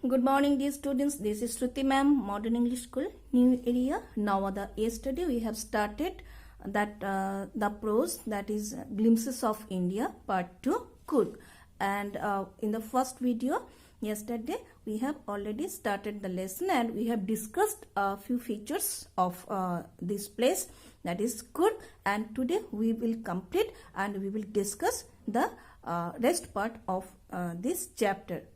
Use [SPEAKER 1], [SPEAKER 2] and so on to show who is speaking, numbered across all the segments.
[SPEAKER 1] Good morning, dear students. This is Shruti ma'am, Modern English School, new area. Now, yesterday we have started the prose, that is Glimpses of India, part 2, Coorg. And in the first video yesterday we have already started the lesson and we have discussed a few features of this place, that is Coorg. And today we will complete and we will discuss the rest part of this chapter.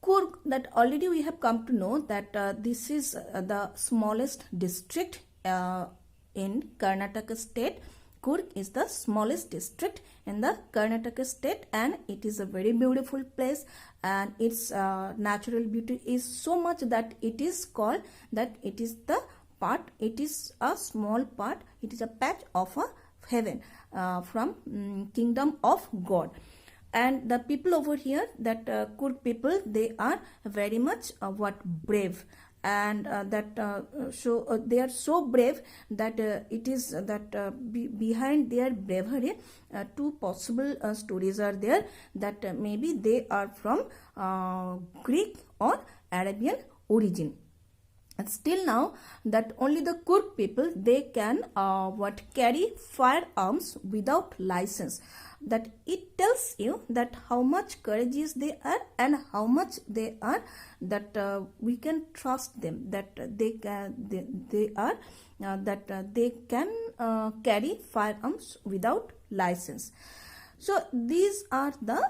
[SPEAKER 1] Coorg, that already we have come to know that this is the smallest district in Karnataka state. Coorg is the smallest district in the Karnataka state and it is a very beautiful place, and its natural beauty is so much that it is called that it is the part, it is a small part, it is a patch of a heaven from kingdom of God. And the people over here, that Coorg people, they are very much brave, and they are so brave that it is that behind their bravery two possible stories are there, that maybe they are from Greek or Arabian origin. And still now that only the Coorg people, they can carry firearms without license. That it tells you that how much courageous they are and how much they are, that we can trust them, that they can carry firearms without license. So these are the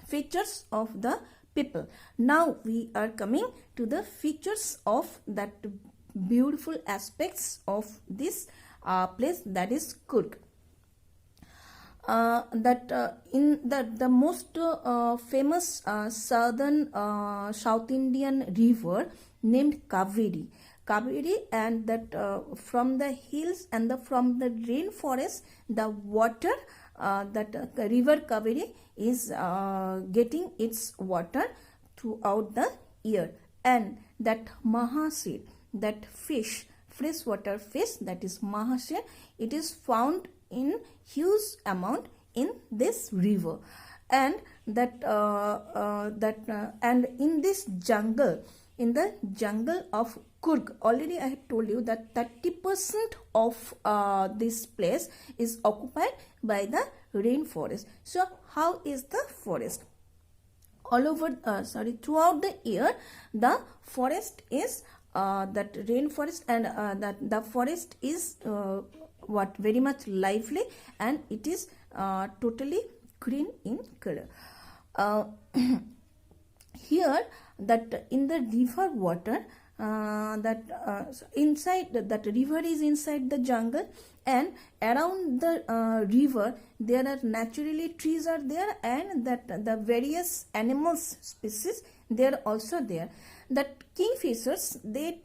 [SPEAKER 1] features of the people. Now we are coming to the features of that beautiful aspects of this place, that is Coorg. In the most famous southern South Indian river named Kaveri, and that from the hills and from the rainforest, the water, river Kaveri is getting its water throughout the year. And that Mahasir, that fish, freshwater fish, that is Mahasir, it is found in huge amount in this river. And and in this jungle, in the jungle of Coorg, already I have told you that 30% of this place is occupied by the rainforest. So how is the forest? All over, throughout the year, the forest is that rainforest, and that the forest is very much lively, and it is totally green in color. Here, that in the river water, inside that river is inside the jungle, and around the river there are naturally trees are there, and that the various animals species, they are also there. That kingfishers, they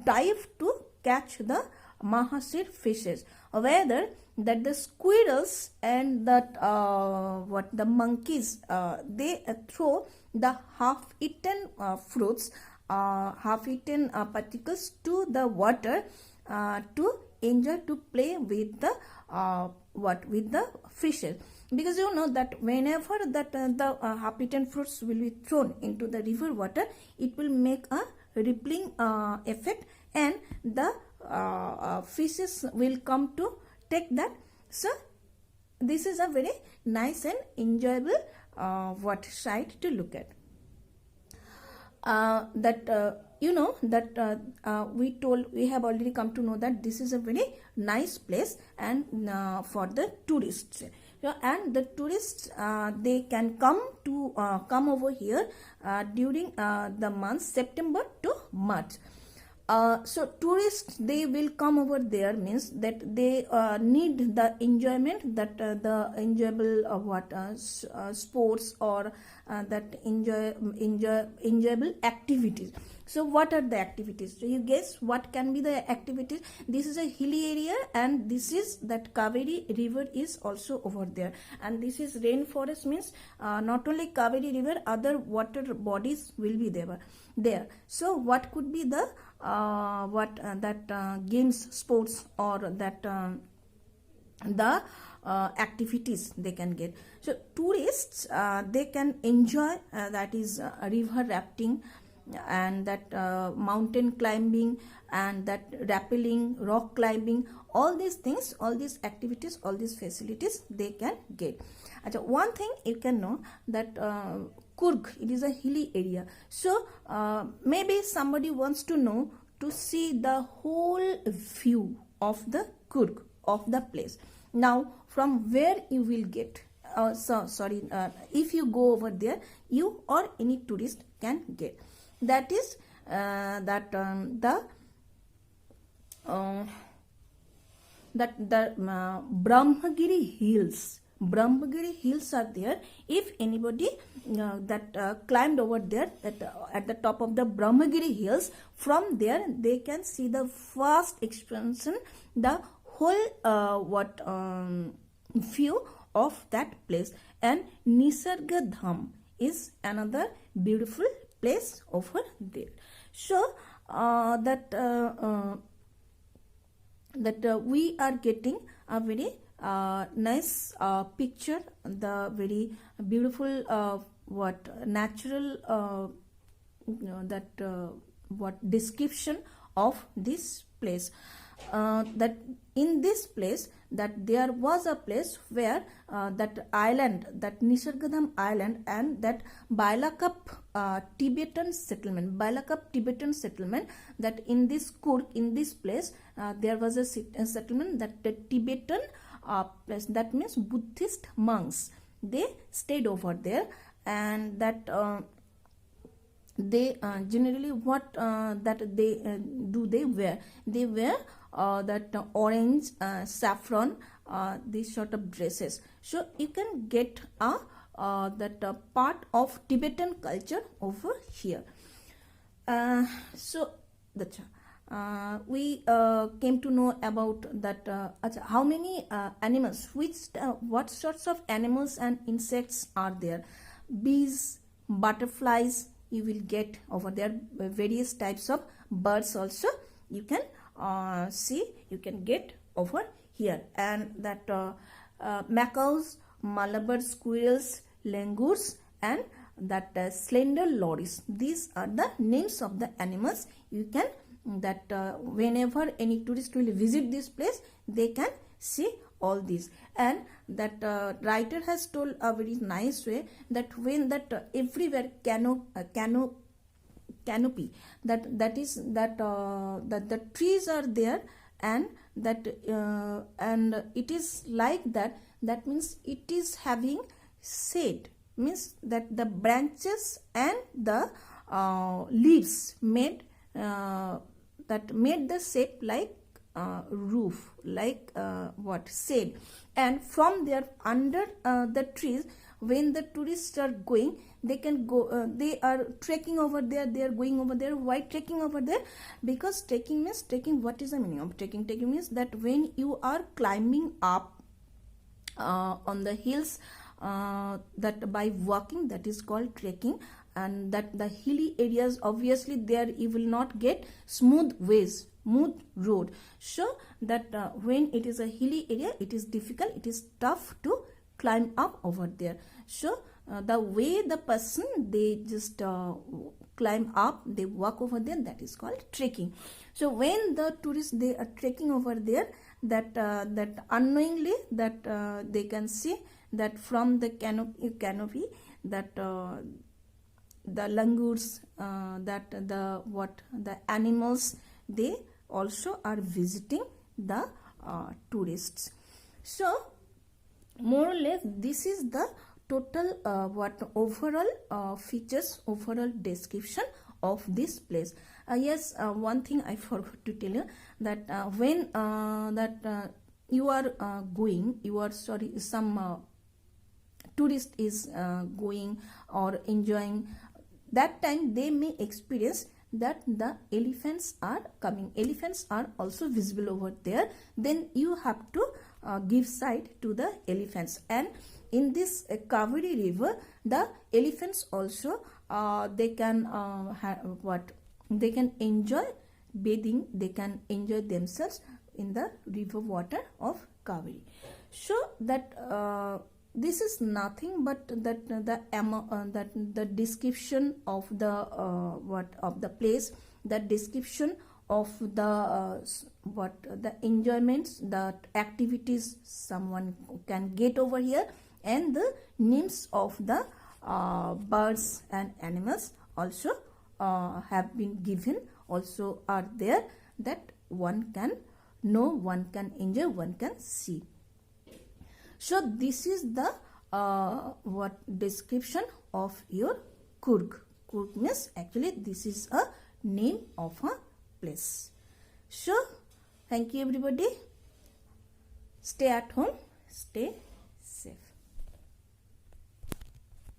[SPEAKER 1] dive to catch the Mahasir fishes, whether that the squirrels and that the monkeys, they throw the half-eaten fruits, half-eaten particles to the water to enjoy, to play with the with the fishes. Because you know that whenever that the half-eaten fruits will be thrown into the river water, it will make a rippling effect, and the fishes will come to take that. So this is a very nice and enjoyable sight to look at. You know that we have already come to know that this is a very nice place, and for the tourists. And the tourists, they can come over here during the months September to March. So tourists, they will come over there, means that they need the enjoyment, that the enjoyable sports, or that enjoyable activities. So what are the activities? So you guess what can be the activities? This is a hilly area, and this is that Kaveri river is also over there, and this is rainforest, means not only Kaveri river, other water bodies will be there. So what could be the games, sports, or that the activities they can get. So tourists, they can enjoy, that is river rafting, and that mountain climbing, and that rappelling, rock climbing, all these things, all these activities, all these facilities they can get. One thing you can know that Coorg, it is a hilly area. So maybe somebody wants to know to see the whole view of the Coorg, of the place. Now from where you will get, if you go over there, you or any tourist can get. That is the Brahmagiri Hills. Brahmagiri Hills are there. If anybody climbed over there, at the top of the Brahmagiri Hills, from there they can see the vast expansion, the whole view of that place. And Nisarga Dham is another beautiful place over there. So we are getting a very nice picture, the very beautiful natural description of this place. That in this place, that there was a place where that island, that Nisargadham island, and that Bailakap Tibetan settlement, that in this Coorg, in this place, there was a settlement, that the Tibetan place, that means Buddhist monks, they stayed over there. And that they generally what that they wear, they wear that orange, saffron, these sort of dresses. So you can get that part of Tibetan culture over here. So that's we came to know about that how many animals, what sorts of animals and insects are there. Bees, butterflies you will get over there, various types of birds also you can see, you can get over here. And that macaws, Malabar squirrels, langurs, and that slender loris, these are the names of the animals. You can whenever any tourist will visit this place, they can see all these. And that writer has told a very nice way, that when that everywhere canopy, that is that the trees are there, and that and it is like that means it is having shade, means that the branches and the leaves made the shape like roof, like shade. And from there, under the trees, when the tourists are going, they can go, they are trekking over there, they are going over there. Why trekking over there? Because trekking means, what is the meaning of trekking? Trekking means that when you are climbing up on the hills, that by walking, that is called trekking. And that the hilly areas, obviously there you will not get smooth ways, smooth road. So that when it is a hilly area, it is difficult, it is tough to climb up over there. So the way the person, they just climb up, they walk over there, that is called trekking. So when the tourists, they are trekking over there, that unknowingly that they can see that from the canopy that the langurs, that the animals, they also are visiting the tourists. So more or less this is the total overall features, overall description of this place. Yes, one thing I forgot to tell you, that when you are going, some tourist is going or enjoying, that time they may experience that the elephants are coming. Elephants are also visible over there. Then you have to give sight to the elephants. And in this Kaveri river, the elephants also they can they can enjoy bathing, they can enjoy themselves in the river water of Kaveri. So that this is nothing but that the description of the of the place, the description of the the enjoyments, the activities someone can get over here, and the names of the birds and animals also have been given, also are there, that one can know, one can enjoy, one can see. So this is the description of your Coorg. Coorg means actually this is a name of a place. So thank you everybody. Stay at home, stay